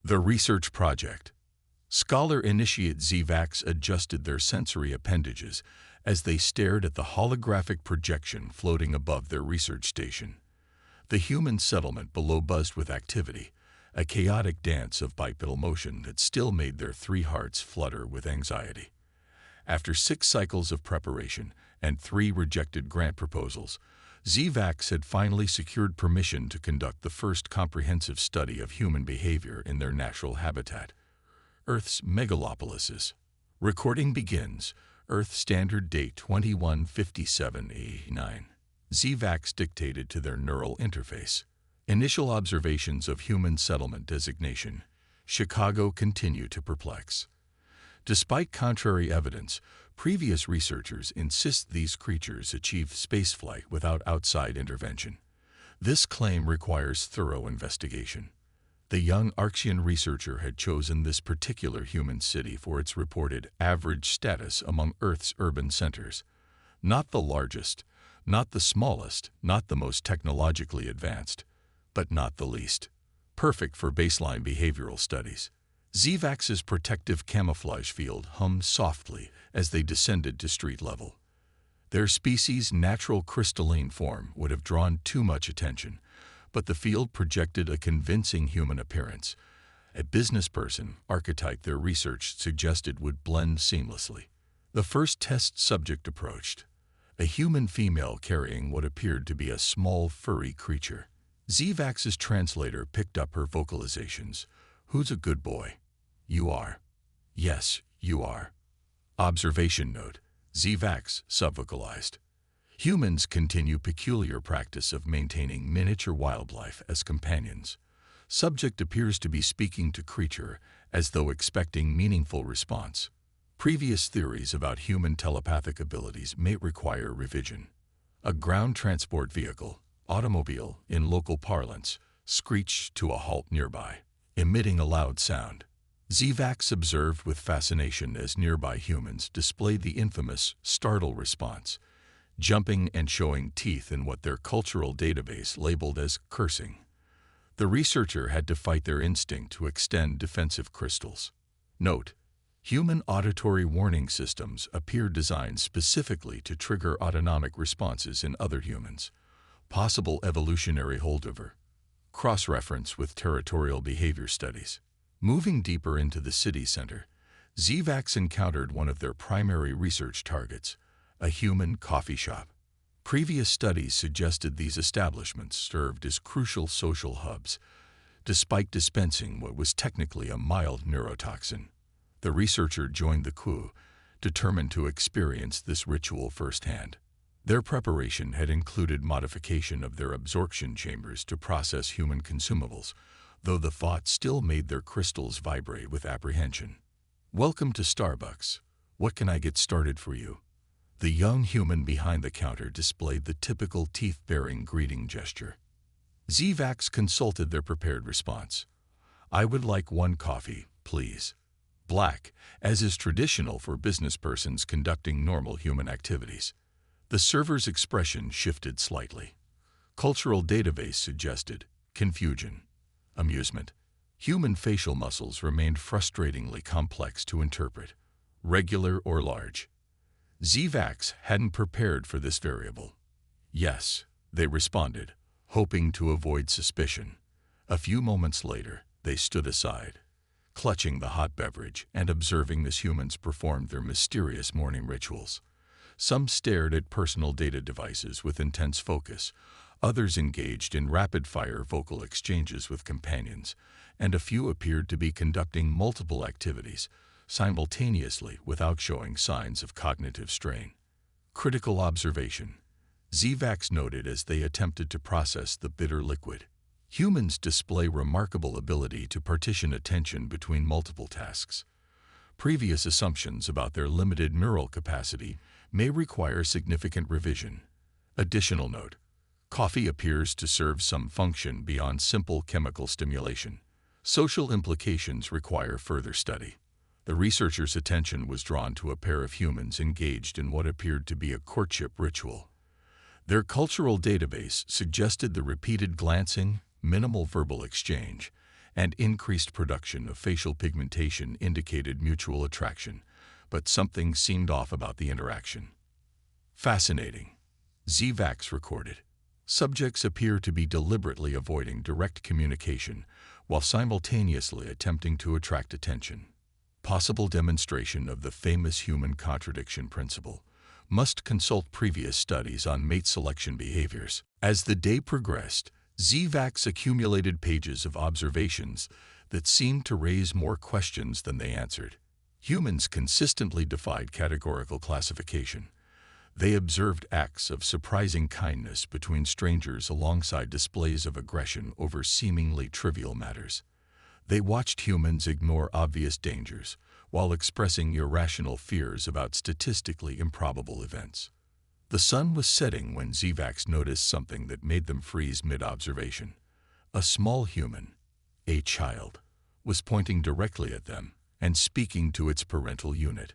The research project. Scholar-initiate ZVACs adjusted their sensory appendages as they stared at the holographic projection floating above their research station. The human settlement below buzzed with activity, a chaotic dance of bipedal motion that still made their three hearts flutter with anxiety. After 6 cycles of preparation and 3 rejected grant proposals, ZVACs had finally secured permission to conduct the first comprehensive study of human behavior in their natural habitat, Earth's megalopolises. Recording begins. Earth Standard Date 2157E9. ZVACs dictated to their neural interface. Initial observations of human settlement designation. Chicago continue to perplex. Despite contrary evidence, previous researchers insist these creatures achieve spaceflight without outside intervention. This claim requires thorough investigation. The young Archean researcher had chosen this particular human city for its reported average status among Earth's urban centers. Not the largest, not the smallest, not the most technologically advanced, but not the least. Perfect for baseline behavioral studies. ZVAC's protective camouflage field hummed softly as they descended to street level. Their species' natural crystalline form would have drawn too much attention, but the field projected a convincing human appearance, a business person archetype their research suggested would blend seamlessly. The first test subject approached, a human female carrying what appeared to be a small, furry creature. ZVAC's translator picked up her vocalizations. "Who's a good boy?" "You are." "Yes, you are." Observation note. ZVACs subvocalized. Humans continue peculiar practice of maintaining miniature wildlife as companions. Subject appears to be speaking to creature as though expecting meaningful response. Previous theories about human telepathic abilities may require revision. A ground transport vehicle, automobile in local parlance, screeched to a halt nearby, emitting a loud sound. ZVACs observed with fascination as nearby humans displayed the infamous startle response, jumping and showing teeth in what their cultural database labeled as cursing. The researcher had to fight their instinct to extend defensive crystals. Note: human auditory warning systems appear designed specifically to trigger autonomic responses in other humans. Possible evolutionary holdover. Cross-reference with territorial behavior studies. Moving deeper into the city center, ZVACs encountered one of their primary research targets, a human coffee shop. Previous studies suggested these establishments served as crucial social hubs, despite dispensing what was technically a mild neurotoxin. The researcher joined the crew, determined to experience this ritual firsthand. Their preparation had included modification of their absorption chambers to process human consumables, though the thought still made their crystals vibrate with apprehension. "Welcome to Starbucks. What can I get started for you?" The young human behind the counter displayed the typical teeth-baring greeting gesture. ZVACs consulted their prepared response. "I would like 1 coffee, please. Black, as is traditional for business persons conducting normal human activities." The server's expression shifted slightly. Cultural database suggested confusion, amusement. Human facial muscles remained frustratingly complex to interpret, regular or large. ZVACs hadn't prepared for this variable. "Yes," they responded, hoping to avoid suspicion. A few moments later, they stood aside, clutching the hot beverage and observing as humans performed their mysterious morning rituals. Some stared at personal data devices with intense focus, others engaged in rapid-fire vocal exchanges with companions, and a few appeared to be conducting multiple activities simultaneously without showing signs of cognitive strain. Critical observation. ZVACs noted as they attempted to process the bitter liquid. Humans display remarkable ability to partition attention between multiple tasks. Previous assumptions about their limited neural capacity may require significant revision. Additional note: coffee appears to serve some function beyond simple chemical stimulation. Social implications require further study. The researcher's attention was drawn to a pair of humans engaged in what appeared to be a courtship ritual. Their cultural database suggested the repeated glancing, minimal verbal exchange, and increased production of facial pigmentation indicated mutual attraction, but something seemed off about the interaction. Fascinating. ZVAX recorded. Subjects appear to be deliberately avoiding direct communication while simultaneously attempting to attract attention. Possible demonstration of the famous human contradiction principle. Must consult previous studies on mate selection behaviors. As the day progressed, ZVAX accumulated pages of observations that seemed to raise more questions than they answered. Humans consistently defied categorical classification. They observed acts of surprising kindness between strangers alongside displays of aggression over seemingly trivial matters. They watched humans ignore obvious dangers while expressing irrational fears about statistically improbable events. The sun was setting when ZVAX noticed something that made them freeze mid-observation. A small human, a child, was pointing directly at them and speaking to its parental unit.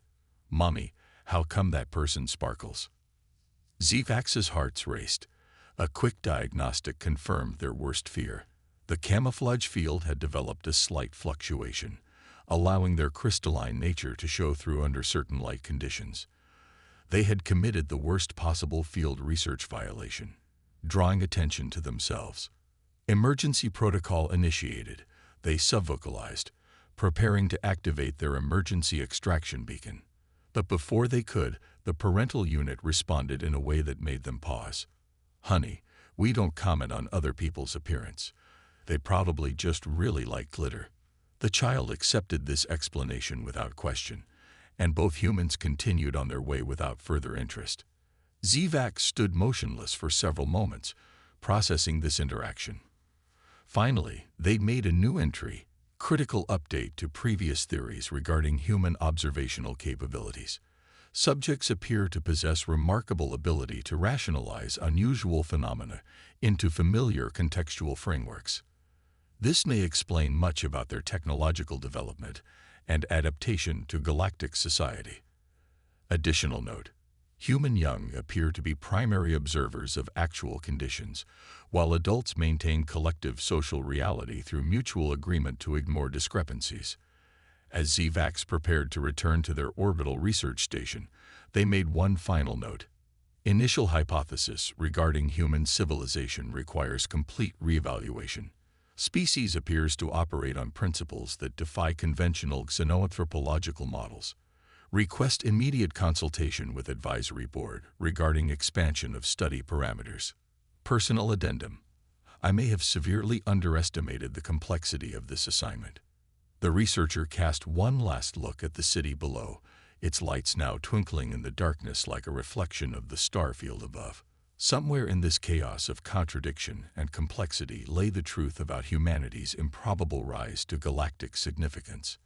"Mommy, how come that person sparkles?" ZVAX's hearts raced. A quick diagnostic confirmed their worst fear. The camouflage field had developed a slight fluctuation, allowing their crystalline nature to show through under certain light conditions. They had committed the worst possible field research violation, drawing attention to themselves. Emergency protocol initiated. They subvocalized, preparing to activate their emergency extraction beacon. But before they could, the parental unit responded in a way that made them pause. "Honey, we don't comment on other people's appearance. They probably just really like glitter." The child accepted this explanation without question, and both humans continued on their way without further interest. ZVAX stood motionless for several moments, processing this interaction. Finally, they made a new entry, critical update to previous theories regarding human observational capabilities. Subjects appear to possess remarkable ability to rationalize unusual phenomena into familiar contextual frameworks. This may explain much about their technological development and adaptation to galactic society. Additional note: human young appear to be primary observers of actual conditions, while adults maintain collective social reality through mutual agreement to ignore discrepancies. As ZVAX prepared to return to their orbital research station, they made one final note. Initial hypothesis regarding human civilization requires complete reevaluation. Species appears to operate on principles that defy conventional xenoanthropological models. Request immediate consultation with advisory board regarding expansion of study parameters. Personal addendum: I may have severely underestimated the complexity of this assignment. The researcher cast one last look at the city below, its lights now twinkling in the darkness like a reflection of the star field above. Somewhere in this chaos of contradiction and complexity lay the truth about humanity's improbable rise to galactic significance.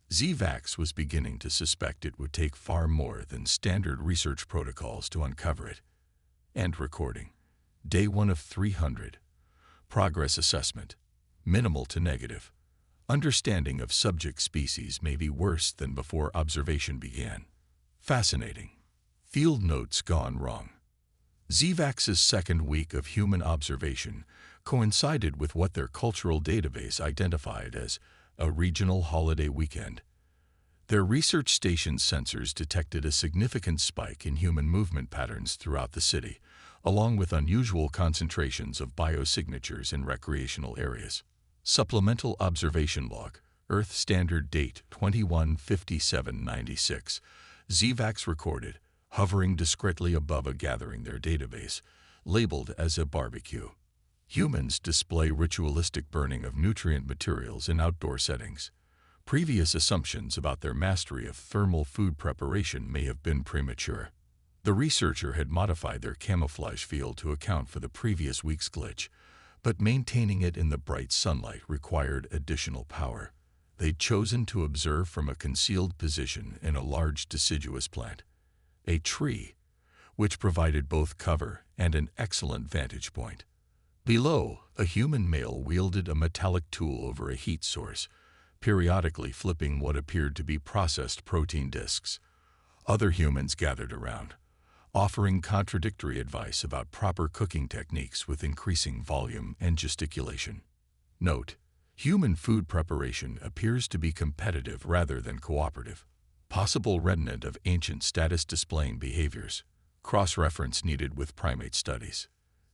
ZVAX was beginning to suspect it would take far more than standard research protocols to uncover it. End recording. Day 1 of 300. Progress assessment. Minimal to negative. Understanding of subject species may be worse than before observation began. Fascinating. Field notes gone wrong. ZVAX's second week of human observation coincided with what their cultural database identified as a regional holiday weekend. Their research station sensors detected a significant spike in human movement patterns throughout the city, along with unusual concentrations of biosignatures in recreational areas. Supplemental observation log, Earth Standard Date 215796. ZVAX recorded, hovering discreetly above a gathering their database, labeled as a barbecue. Humans display ritualistic burning of nutrient materials in outdoor settings. Previous assumptions about their mastery of thermal food preparation may have been premature. The researcher had modified their camouflage field to account for the previous week's glitch, but maintaining it in the bright sunlight required additional power. They'd chosen to observe from a concealed position in a large deciduous plant, a tree, which provided both cover and an excellent vantage point. Below, a human male wielded a metallic tool over a heat source, periodically flipping what appeared to be processed protein discs. Other humans gathered around, offering contradictory advice about proper cooking techniques with increasing volume and gesticulation. Note: Human food preparation appears to be competitive rather than cooperative. Possible remnant of ancient status-displaying behaviors. Cross-reference needed with primate studies.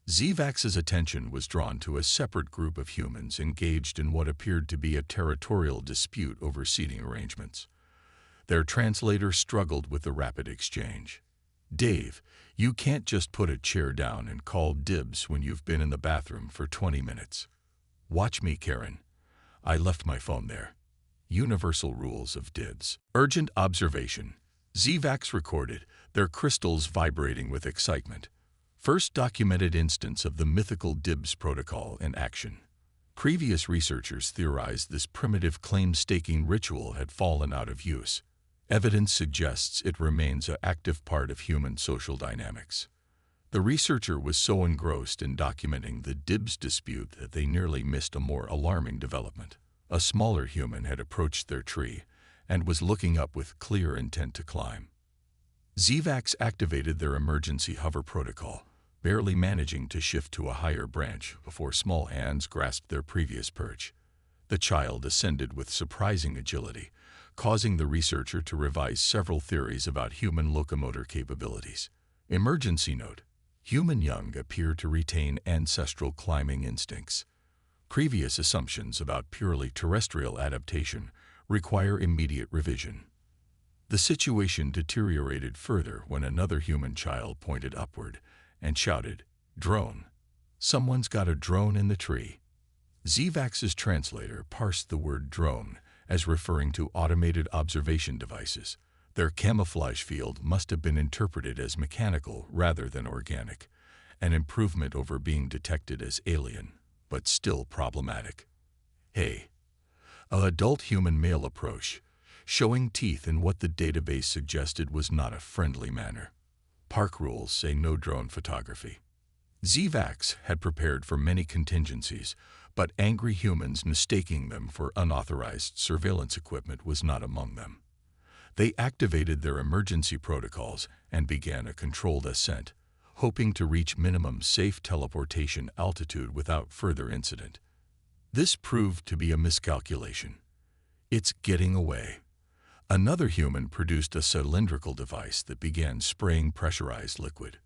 Zvax's attention was drawn to a separate group of humans engaged in what appeared to be a territorial dispute over seating arrangements. Their translator struggled with the rapid exchange. "Dave, you can't just put a chair down and call dibs when you've been in the bathroom for 20 minutes. Watch me, Karen. I left my phone there." Universal rules of dibs. Urgent observation. Zvax recorded, their crystals vibrating with excitement. First documented instance of the mythical dibs protocol in action. Previous researchers theorized this primitive claim-staking ritual had fallen out of use. Evidence suggests it remains an active part of human social dynamics. The researcher was so engrossed in documenting the dibs dispute that they nearly missed a more alarming development. A smaller human had approached their tree and was looking up with clear intent to climb. Zvax activated their emergency hover protocol, barely managing to shift to a higher branch before small hands grasped their previous perch. The child ascended with surprising agility, causing the researcher to revise several theories about human locomotor capabilities. Emergency note: human young appear to retain ancestral climbing instincts. Previous assumptions about purely terrestrial adaptation require immediate revision. The situation deteriorated further when another human child pointed upward and shouted, "Drone! Someone's got a drone in the tree." Zvax's translator parsed the word drone as referring to automated observation devices. Their camouflage field must have been interpreted as mechanical rather than organic, an improvement over being detected as alien, but still problematic. Hey, an adult human male approach, showing teeth in what the database suggested was not a friendly manner. Park rules say no drone photography. Zvax had prepared for many contingencies, but angry humans mistaking them for unauthorized surveillance equipment was not among them. They activated their emergency protocols and began a controlled ascent, hoping to reach minimum safe teleportation altitude without further incident. This proved to be a miscalculation. "It's getting away." Another human produced a cylindrical device that began spraying pressurized liquid.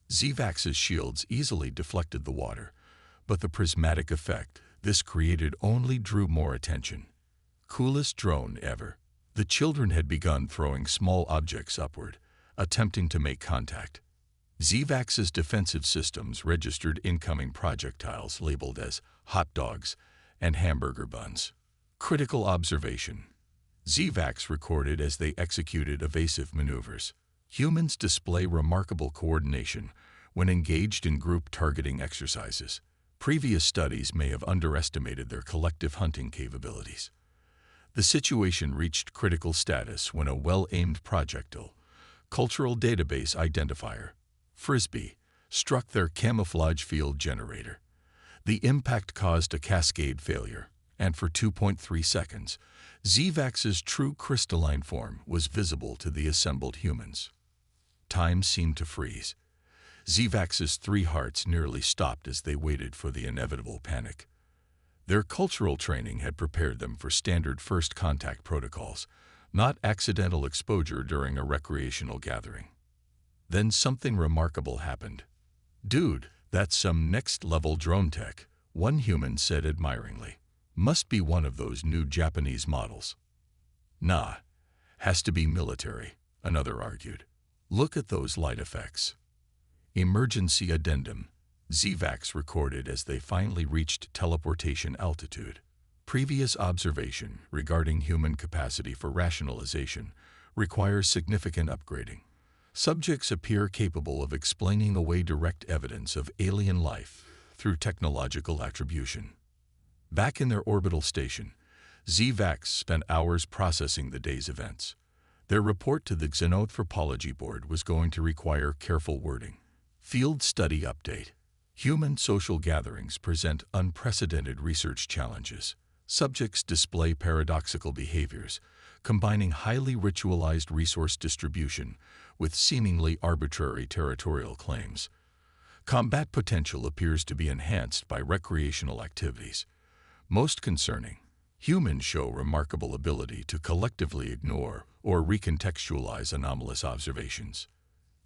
Zvax's shields easily deflected the water, but the prismatic effect this created only drew more attention. Coolest drone ever. The children had begun throwing small objects upward, attempting to make contact. Zvax's defensive systems registered incoming projectiles labeled as hot dogs and hamburger buns. Critical observation. Zvax recorded as they executed evasive maneuvers. Humans display remarkable coordination when engaged in group targeting exercises. Previous studies may have underestimated their collective hunting capabilities. The situation reached critical status when a well-aimed projectile, cultural database identifier, Frisbee, struck their camouflage field generator. The impact caused a cascade failure, and for 2.3 seconds, Zvax's true crystalline form was visible to the assembled humans. Time seemed to freeze. Zvax's 3 hearts nearly stopped as they waited for the inevitable panic. Their cultural training had prepared them for standard first contact protocols, not accidental exposure during a recreational gathering. Then something remarkable happened. "Dude, that's some next-level drone tech," one human said admiringly. "Must be one of those new Japanese models." "Nah, has to be military," another argued. "Look at those light effects." Emergency addendum. Zvax recorded as they finally reached teleportation altitude. Previous observation regarding human capacity for rationalization requires significant upgrading. Subjects appear capable of explaining away direct evidence of alien life through technological attribution. Back in their orbital station, Zvax spent hours processing the day's events. Their report to the Xenotropology Board was going to require careful wording. Field study update. Human social gatherings present unprecedented research challenges. Subjects display paradoxical behaviors, combining highly ritualized resource distribution with seemingly arbitrary territorial claims. Combat potential appears to be enhanced by recreational activities. Most concerning, humans show remarkable ability to collectively ignore or recontextualize anomalous observations.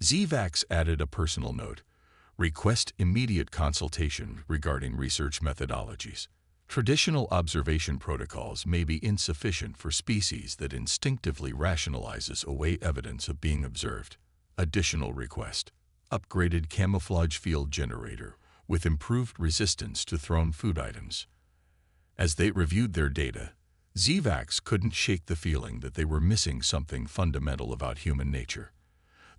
ZVAX added a personal note: request immediate consultation regarding research methodologies. Traditional observation protocols may be insufficient for species that instinctively rationalizes away evidence of being observed. Additional request: upgraded camouflage field generator with improved resistance to thrown food items. As they reviewed their data, ZVAX couldn't shake the feeling that they were missing something fundamental about human nature.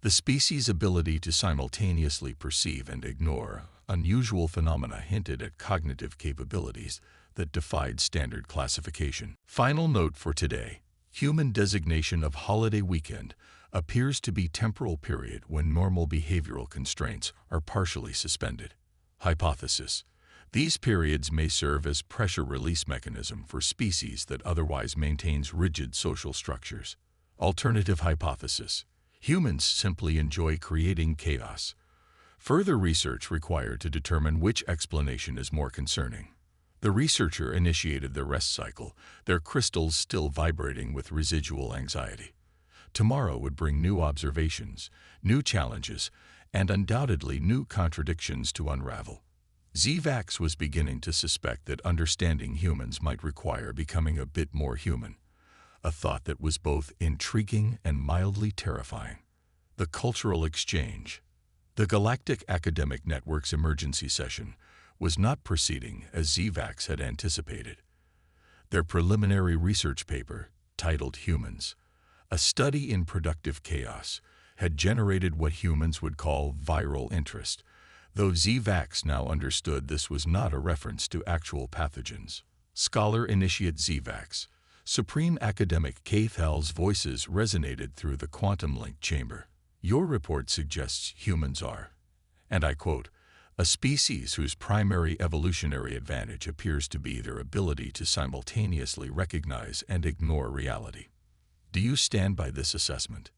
The species' ability to simultaneously perceive and ignore unusual phenomena hinted at cognitive capabilities that defied standard classification. Final note for today: human designation of holiday weekend appears to be temporal period when normal behavioral constraints are partially suspended. Hypothesis: these periods may serve as pressure release mechanism for species that otherwise maintains rigid social structures. Alternative hypothesis: humans simply enjoy creating chaos. Further research required to determine which explanation is more concerning. The researcher initiated their rest cycle, their crystals still vibrating with residual anxiety. Tomorrow would bring new observations, new challenges, and undoubtedly new contradictions to unravel. ZVAX was beginning to suspect that understanding humans might require becoming a bit more human, a thought that was both intriguing and mildly terrifying. The cultural exchange. The Galactic Academic Network's emergency session was not proceeding as ZVAX had anticipated. Their preliminary research paper, titled Humans, a study in productive chaos, had generated what humans would call viral interest, though ZVAX now understood this was not a reference to actual pathogens. Scholar Initiate ZVAX, Supreme Academic Keith Hell's voices resonated through the quantum link chamber. Your report suggests humans are, and I quote, a species whose primary evolutionary advantage appears to be their ability to simultaneously recognize and ignore reality. Do you stand by this assessment?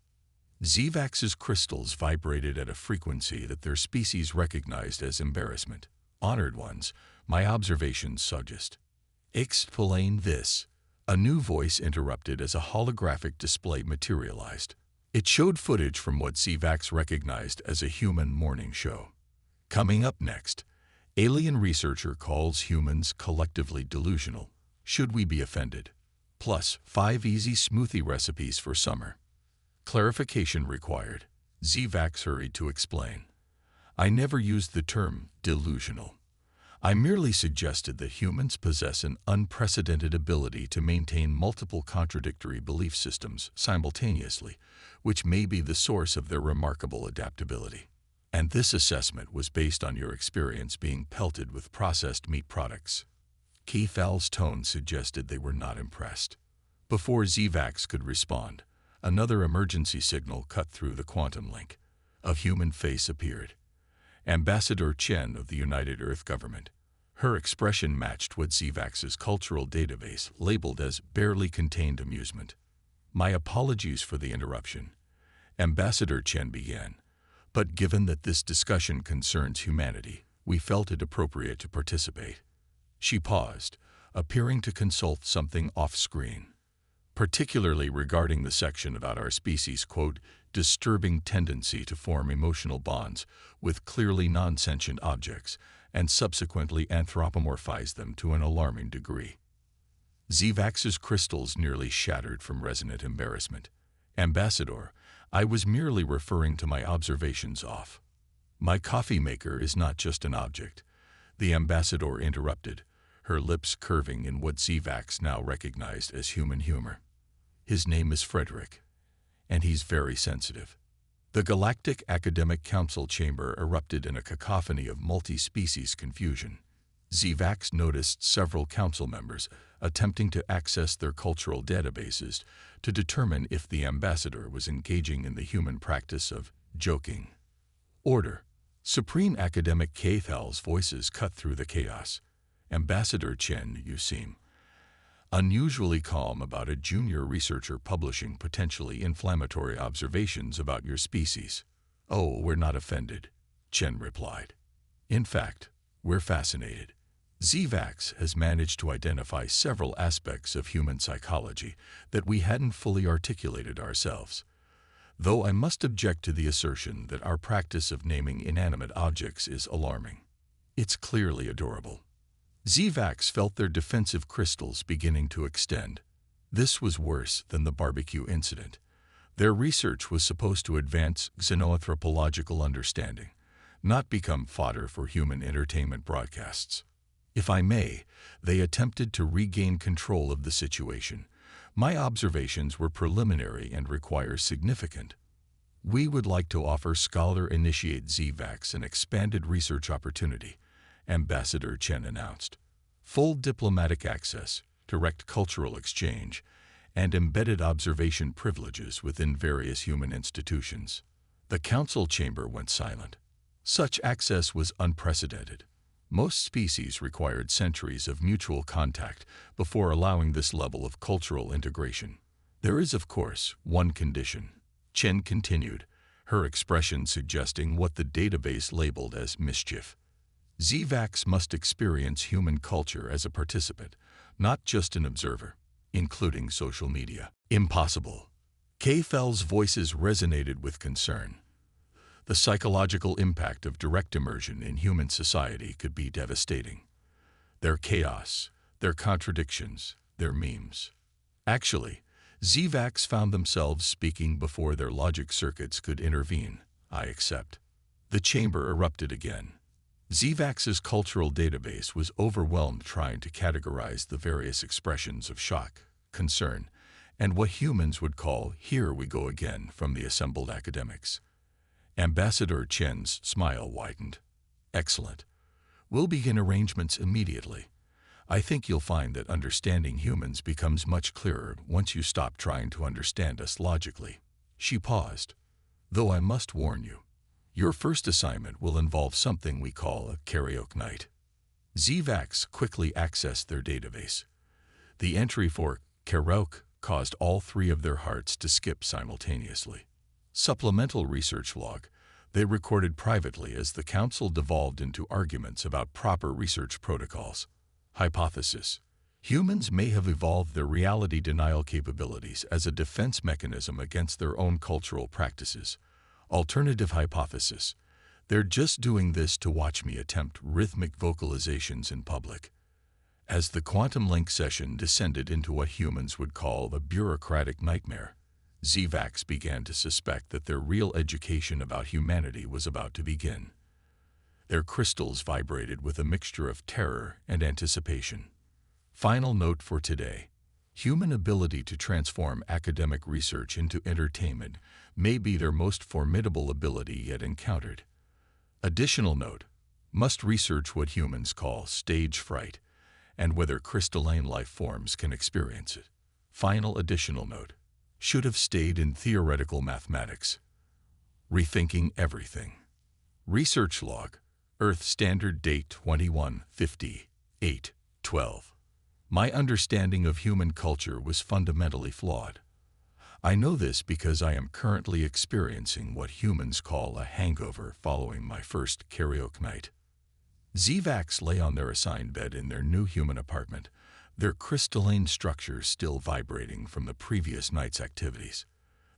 ZVAX's crystals vibrated at a frequency that their species recognized as embarrassment. Honored ones, my observations suggest. Explain this. A new voice interrupted as a holographic display materialized. It showed footage from what ZVAX recognized as a human morning show. Coming up next, alien researcher calls humans collectively delusional. Should we be offended? Plus, 5 easy smoothie recipes for summer. Clarification required. ZVAX hurried to explain. I never used the term delusional. I merely suggested that humans possess an unprecedented ability to maintain multiple contradictory belief systems simultaneously, which may be the source of their remarkable adaptability. And this assessment was based on your experience being pelted with processed meat products. Keith Hell's tone suggested they were not impressed. Before ZVAX could respond, another emergency signal cut through the quantum link. A human face appeared. Ambassador Chen of the United Earth Government. Her expression matched what ZVAX's cultural database labeled as barely contained amusement. My apologies for the interruption. Ambassador Chen began. But given that this discussion concerns humanity, we felt it appropriate to participate. She paused, appearing to consult something off-screen, particularly regarding the section about our species' quote, disturbing tendency to form emotional bonds with clearly non-sentient objects and subsequently anthropomorphize them to an alarming degree. ZVAX's crystals nearly shattered from resonant embarrassment. Ambassador, I was merely referring to my observations off. My coffee maker is not just an object. The ambassador interrupted, her lips curving in what ZVAX now recognized as human humor. His name is Frederick, and he's very sensitive. The Galactic Academic Council chamber erupted in a cacophony of multi-species confusion. ZVAX noticed several council members attempting to access their cultural databases to determine if the ambassador was engaging in the human practice of joking. Order. Supreme Academic Keith Hell's voices cut through the chaos. Ambassador Chen, you seem unusually calm about a junior researcher publishing potentially inflammatory observations about your species. Oh, we're not offended, Chen replied. In fact, we're fascinated. ZVAX has managed to identify several aspects of human psychology that we hadn't fully articulated ourselves. Though I must object to the assertion that our practice of naming inanimate objects is alarming. It's clearly adorable. ZVAX felt their defensive crystals beginning to extend. This was worse than the barbecue incident. Their research was supposed to advance xenoanthropological understanding, not become fodder for human entertainment broadcasts. If I may, they attempted to regain control of the situation. My observations were preliminary and require significant. We would like to offer Scholar-initiate ZVAX an expanded research opportunity, Ambassador Chen announced. Full diplomatic access, direct cultural exchange, and embedded observation privileges within various human institutions. The council chamber went silent. Such access was unprecedented. Most species required centuries of mutual contact before allowing this level of cultural integration. There is, of course, one condition, Chen continued, her expression suggesting what the database labeled as mischief. ZVAX must experience human culture as a participant, not just an observer, including social media. Impossible. K-Fell's voices resonated with concern. The psychological impact of direct immersion in human society could be devastating. Their chaos, their contradictions, their memes. Actually, ZVAX found themselves speaking before their logic circuits could intervene. I accept. The chamber erupted again. ZVAX's cultural database was overwhelmed trying to categorize the various expressions of shock, concern, and what humans would call, "Here we go again," from the assembled academics. Ambassador Chen's smile widened. Excellent. We'll begin arrangements immediately. I think you'll find that understanding humans becomes much clearer once you stop trying to understand us logically. She paused. Though I must warn you, your first assignment will involve something we call a karaoke night. ZVAX quickly accessed their database. The entry for karaoke caused all three of their hearts to skip simultaneously. Supplemental research log, they recorded privately as the council devolved into arguments about proper research protocols. Hypothesis: humans may have evolved their reality denial capabilities as a defense mechanism against their own cultural practices. Alternative hypothesis: they're just doing this to watch me attempt rhythmic vocalizations in public. As the quantum link session descended into what humans would call a bureaucratic nightmare, ZVAX began to suspect that their real education about humanity was about to begin. Their crystals vibrated with a mixture of terror and anticipation. Final note for today: human ability to transform academic research into entertainment may be their most formidable ability yet encountered. Additional note: must research what humans call stage fright and whether crystalline life forms can experience it. Final additional note: should have stayed in theoretical mathematics. Rethinking everything. Research log, Earth Standard Date 21/50/8/12. My understanding of human culture was fundamentally flawed. I know this because I am currently experiencing what humans call a hangover following my first karaoke night. ZVAX lay on their assigned bed in their new human apartment, their crystalline structure still vibrating from the previous night's activities.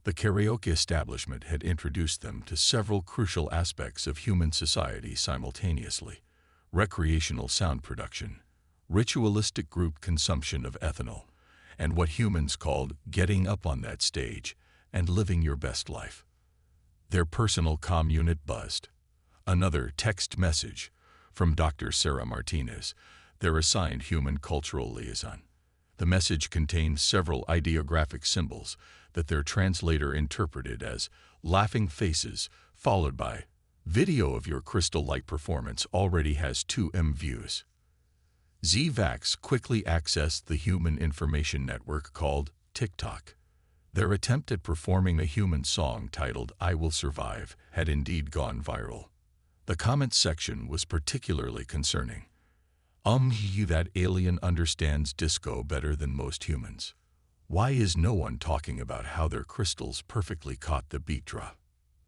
The karaoke establishment had introduced them to several crucial aspects of human society simultaneously: recreational sound production, ritualistic group consumption of ethanol, and what humans called getting up on that stage and living your best life. Their personal comm unit buzzed. Another text message from Dr. Sarah Martinez, their assigned human cultural liaison. The message contained several ideographic symbols that their translator interpreted as laughing faces, followed by video of your crystal-like performance already has 2M views. ZVAX quickly accessed the human information network called TikTok. Their attempt at performing a human song titled "I Will Survive" had indeed gone viral. The comments section was particularly concerning. That alien understands disco better than most humans. Why is no one talking about how their crystals perfectly caught the beat drop?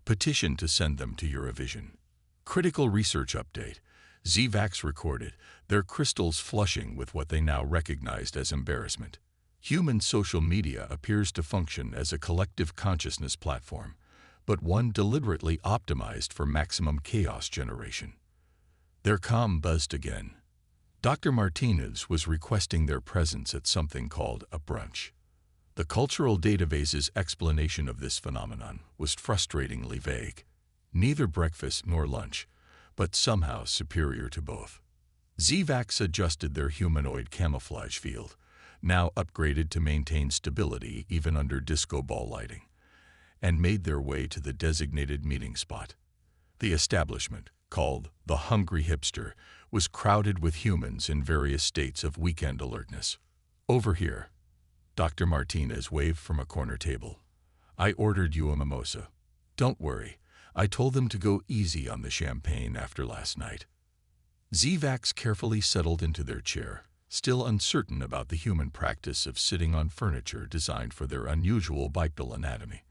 Petition to send them to Eurovision. Critical research update. ZVAX recorded, their crystals flushing with what they now recognized as embarrassment. Human social media appears to function as a collective consciousness platform, but one deliberately optimized for maximum chaos generation. Their comm buzzed again. Dr. Martinez was requesting their presence at something called a brunch. The cultural database's explanation of this phenomenon was frustratingly vague. Neither breakfast nor lunch, but somehow superior to both. ZVAX adjusted their humanoid camouflage field, now upgraded to maintain stability even under disco ball lighting, and made their way to the designated meeting spot. The establishment, called the Hungry Hipster, was crowded with humans in various states of weekend alertness. "Over here." Dr. Martinez waved from a corner table. "I ordered you a mimosa. Don't worry, I told them to go easy on the champagne after last night." ZVAX carefully settled into their chair, still uncertain about the human practice of sitting on furniture designed for their unusual bipedal anatomy.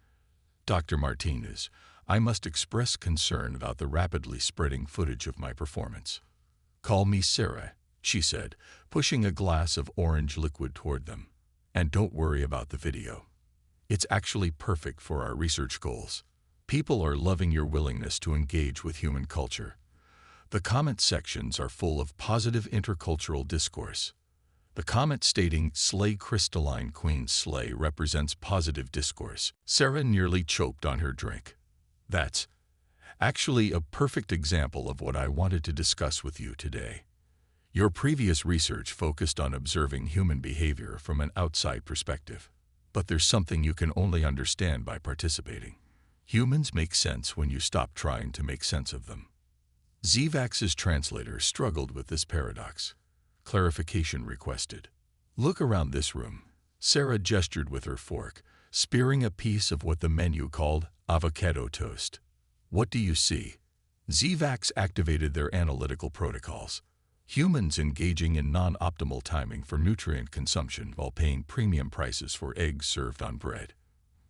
"Dr. Martinez, I must express concern about the rapidly spreading footage of my performance." "Call me Sarah," she said, pushing a glass of orange liquid toward them. "And don't worry about the video. It's actually perfect for our research goals. People are loving your willingness to engage with human culture. The comment sections are full of positive intercultural discourse." The comment stating "Slay Crystalline Queen Slay" represents positive discourse. Sarah nearly choked on her drink. "That's actually a perfect example of what I wanted to discuss with you today. Your previous research focused on observing human behavior from an outside perspective. But there's something you can only understand by participating. Humans make sense when you stop trying to make sense of them." ZVAX's translator struggled with this paradox. Clarification requested. "Look around this room." Sarah gestured with her fork, spearing a piece of what the menu called avocado toast. "What do you see?" ZVAX activated their analytical protocols. Humans engaging in non-optimal timing for nutrient consumption while paying premium prices for eggs served on bread.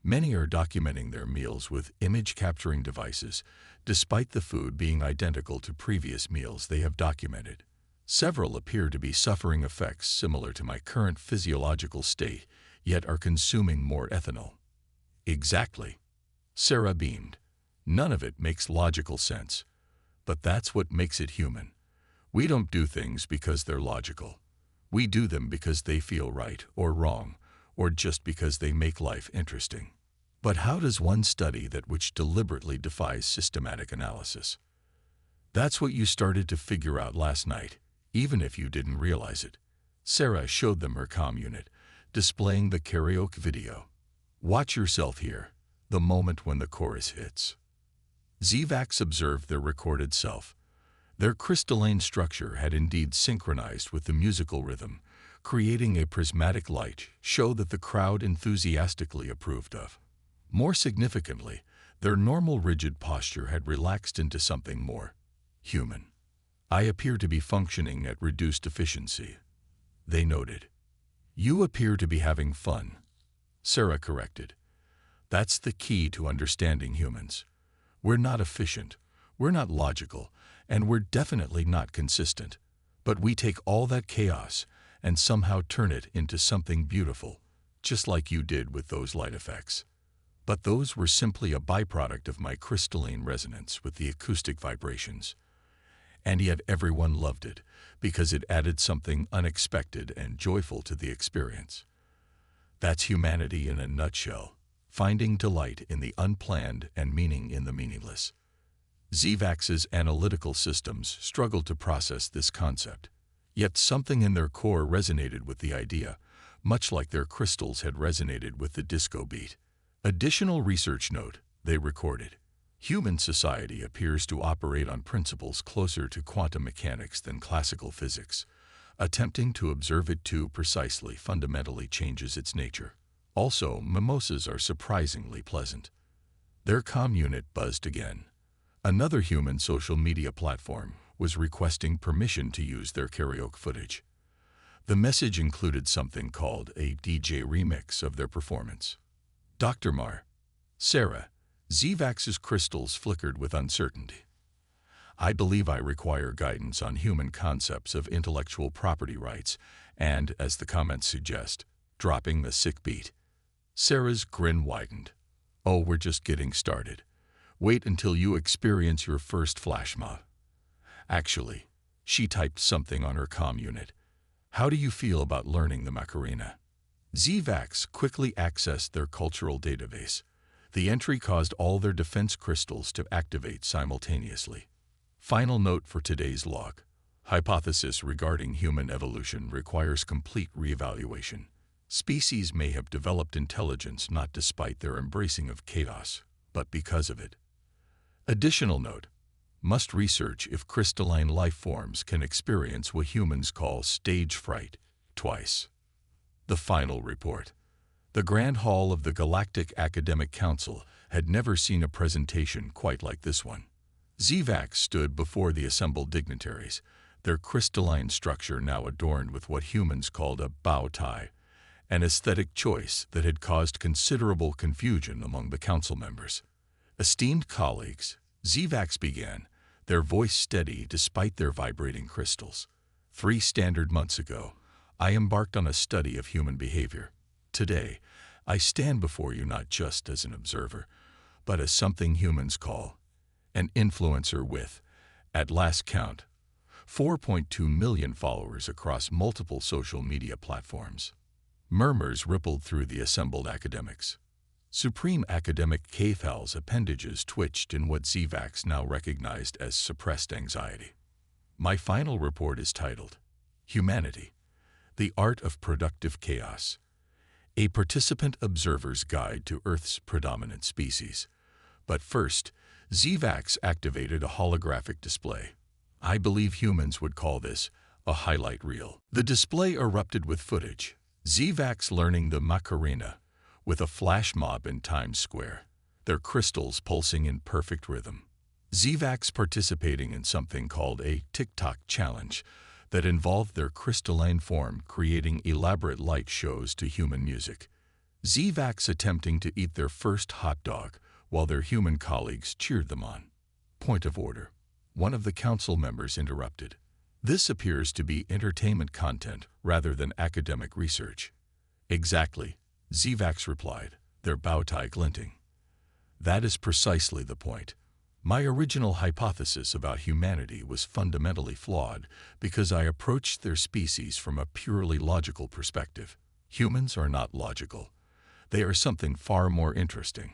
Many are documenting their meals with image-capturing devices, despite the food being identical to previous meals they have documented. Several appear to be suffering effects similar to my current physiological state, yet are consuming more ethanol. "Exactly." Sarah beamed. "None of it makes logical sense. But that's what makes it human. We don't do things because they're logical. We do them because they feel right or wrong, or just because they make life interesting. But how does one study that which deliberately defies systematic analysis?" "That's what you started to figure out last night, even if you didn't realize it." Sarah showed them her comm unit, displaying the karaoke video. "Watch yourself here, the moment when the chorus hits." ZVAX observed their recorded self. Their crystalline structure had indeed synchronized with the musical rhythm, creating a prismatic light show that the crowd enthusiastically approved of. More significantly, their normal rigid posture had relaxed into something more human. "I appear to be functioning at reduced efficiency," they noted. "You appear to be having fun," Sarah corrected. "That's the key to understanding humans. We're not efficient, we're not logical, and we're definitely not consistent. But we take all that chaos and somehow turn it into something beautiful, just like you did with those light effects. But those were simply a byproduct of my crystalline resonance with the acoustic vibrations. And yet everyone loved it, because it added something unexpected and joyful to the experience. That's humanity in a nutshell, finding delight in the unplanned and meaning in the meaningless." ZVAX's analytical systems struggled to process this concept, yet something in their core resonated with the idea, much like their crystals had resonated with the disco beat. Additional research note, they recorded. Human society appears to operate on principles closer to quantum mechanics than classical physics. Attempting to observe it too precisely fundamentally changes its nature. Also, mimosas are surprisingly pleasant. Their comm unit buzzed again. Another human social media platform was requesting permission to use their karaoke footage. The message included something called a DJ remix of their performance. "Dr. Mar." Sarah, ZVAX's crystals flickered with uncertainty. I believe I require guidance on human concepts of intellectual property rights and, as the comments suggest, dropping the sick beat. Sarah's grin widened. Oh, we're just getting started. Wait until you experience your first flash mob. Actually, she typed something on her comm unit. How do you feel about learning the Macarena? ZVAX quickly accessed their cultural database. The entry caused all their defense crystals to activate simultaneously. Final note for today's log. Hypothesis regarding human evolution requires complete reevaluation. Species may have developed intelligence not despite their embracing of chaos, but because of it. Additional note. Must research if crystalline life forms can experience what humans call stage fright twice. The final report. The Grand Hall of the Galactic Academic Council had never seen a presentation quite like this one. ZVAX stood before the assembled dignitaries, their crystalline structure now adorned with what humans called a bow tie, an aesthetic choice that had caused considerable confusion among the council members. Esteemed colleagues, ZVAX began, their voice steady despite their vibrating crystals. 3 standard months ago, I embarked on a study of human behavior. Today, I stand before you not just as an observer, but as something humans call an influencer with, at last count, 4.2 million followers across multiple social media platforms. Murmurs rippled through the assembled academics. Supreme Academic Kafal's appendages twitched in what ZVAX now recognized as suppressed anxiety. My final report is titled, Humanity, the Art of Productive Chaos, a Participant Observer's Guide to Earth's Predominant Species. But first, ZVAX activated a holographic display. I believe humans would call this a highlight reel. The display erupted with footage, ZVAX learning the Macarena, with a flash mob in Times Square, their crystals pulsing in perfect rhythm. ZVAX participating in something called a TikTok challenge that involved their crystalline form creating elaborate light shows to human music. ZVAX attempting to eat their first hot dog while their human colleagues cheered them on. Point of order. One of the council members interrupted. This appears to be entertainment content rather than academic research. Exactly, ZVAX replied, their bow tie glinting. That is precisely the point. My original hypothesis about humanity was fundamentally flawed because I approached their species from a purely logical perspective. Humans are not logical. They are something far more interesting.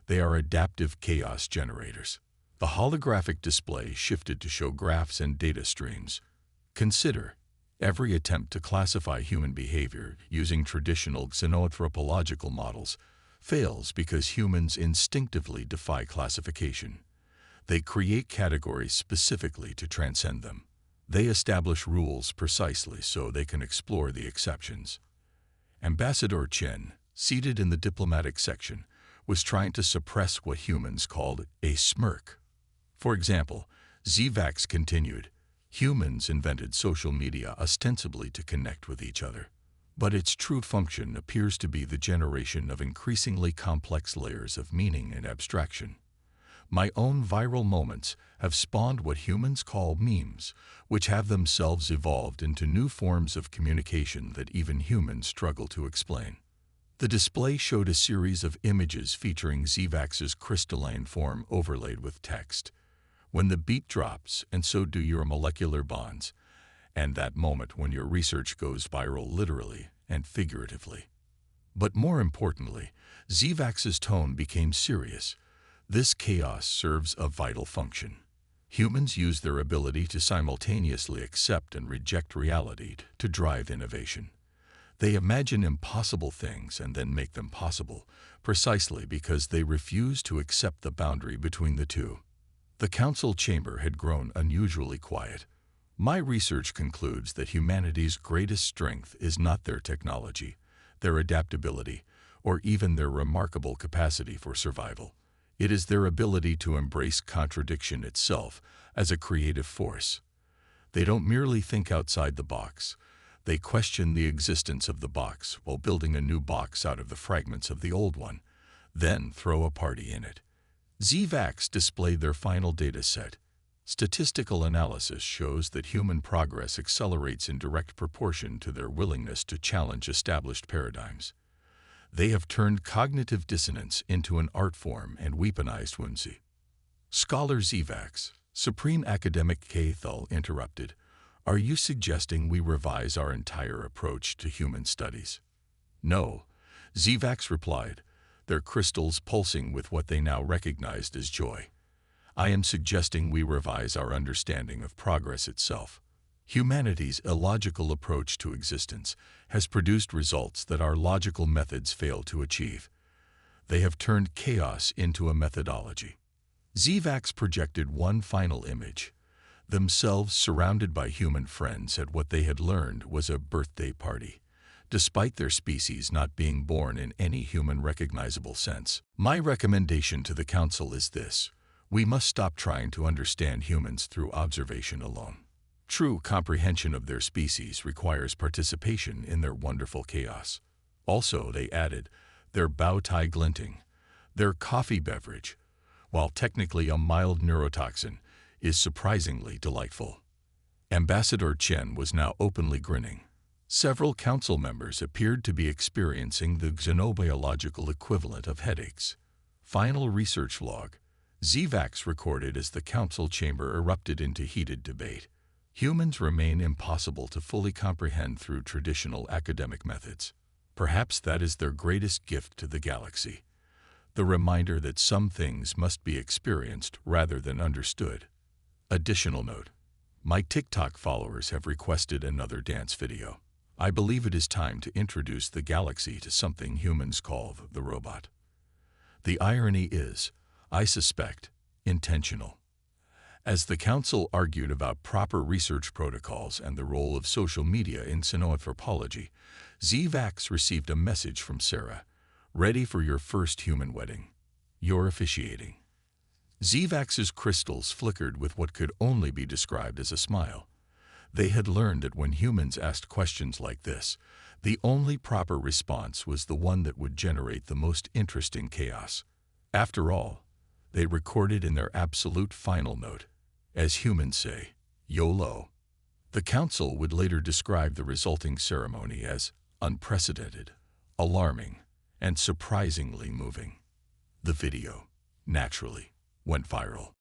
They are adaptive chaos generators. The holographic display shifted to show graphs and data streams. Consider, every attempt to classify human behavior using traditional xenoanthropological models fails because humans instinctively defy classification. They create categories specifically to transcend them. They establish rules precisely so they can explore the exceptions. Ambassador Chen, seated in the diplomatic section, was trying to suppress what humans called a smirk. For example, ZVAX continued, humans invented social media ostensibly to connect with each other. But its true function appears to be the generation of increasingly complex layers of meaning and abstraction. My own viral moments have spawned what humans call memes, which have themselves evolved into new forms of communication that even humans struggle to explain. The display showed a series of images featuring ZVAX's crystalline form overlaid with text. When the beat drops, and so do your molecular bonds, and that moment when your research goes viral literally and figuratively. But more importantly, ZVAX's tone became serious. This chaos serves a vital function. Humans use their ability to simultaneously accept and reject reality to drive innovation. They imagine impossible things and then make them possible, precisely because they refuse to accept the boundary between the two. The council chamber had grown unusually quiet. My research concludes that humanity's greatest strength is not their technology, their adaptability, or even their remarkable capacity for survival. It is their ability to embrace contradiction itself as a creative force. They don't merely think outside the box. They question the existence of the box while building a new box out of the fragments of the old one, then throw a party in it. ZVAX displayed their final data set, Statistical analysis shows that human progress accelerates in direct proportion to their willingness to challenge established paradigms. They have turned cognitive dissonance into an art form and weaponized whimsy. Scholar Zivax, Supreme Academic K. Thull interrupted, "Are you suggesting we revise our entire approach to human studies?" "No," Zivax replied, their crystals pulsing with what they now recognized as joy. "I am suggesting we revise our understanding of progress itself. Humanity's illogical approach to existence has produced results that our logical methods fail to achieve. They have turned chaos into a methodology." Zivax projected one final image, themselves surrounded by human friends at what they had learned was a birthday party, despite their species not being born in any human recognizable sense. "My recommendation to the Council is this: we must stop trying to understand humans through observation alone. True comprehension of their species requires participation in their wonderful chaos." Also, they added, their bow tie glinting, their coffee beverage, while technically a mild neurotoxin, is surprisingly delightful. Ambassador Chen was now openly grinning. Several council members appeared to be experiencing the xenobiological equivalent of headaches. Final research log. Zivax recorded as the council chamber erupted into heated debate. Humans remain impossible to fully comprehend through traditional academic methods. Perhaps that is their greatest gift to the galaxy. The reminder that some things must be experienced rather than understood. Additional note: my TikTok followers have requested another dance video. I believe it is time to introduce the galaxy to something humans call the robot. The irony is, I suspect, intentional. As the Council argued about proper research protocols and the role of social media in xenoanthropology, Zivax received a message from Sarah. "Ready for your first human wedding. You're officiating." Zivax's crystals flickered with what could only be described as a smile. They had learned that when humans asked questions like this, the only proper response was the one that would generate the most interesting chaos. After all, they recorded in their absolute final note, as humans say, YOLO. The Council would later describe the resulting ceremony as unprecedented, alarming, and surprisingly moving. The video, naturally, went viral.